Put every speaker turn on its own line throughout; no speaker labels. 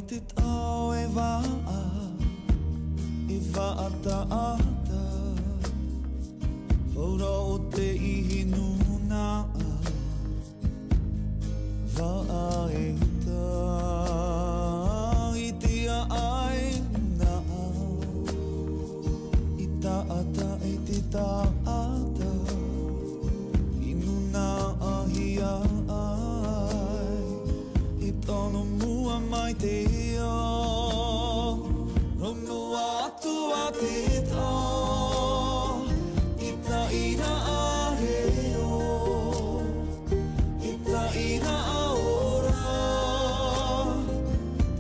te tau e waa ata Whaura o te ihi nuna Waa e ta I tia ai na I taata e te taata I nuna ahi ai I tono mua mai te ia Rono atu a te tā I ta ina a reo I ta ina a ora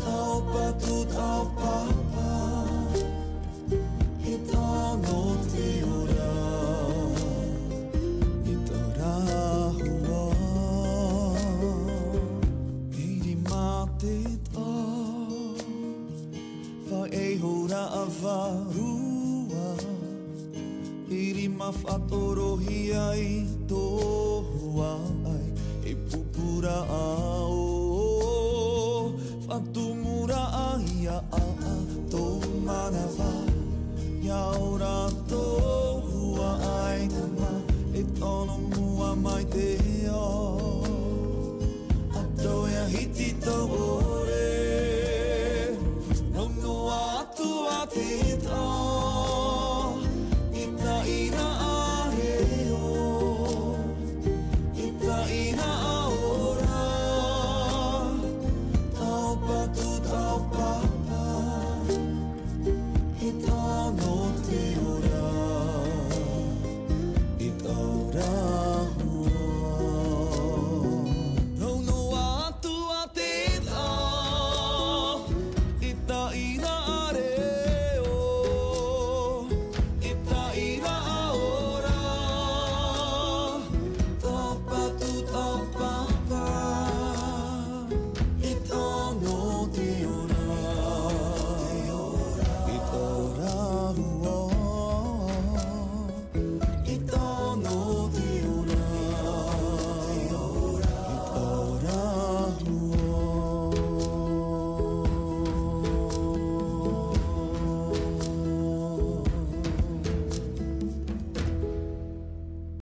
Tau patu tau papa I tono te ora I ta rahua Iri mā te tā Wha e hora a warua Iri mawhatorohi ai tohua ai E pupura au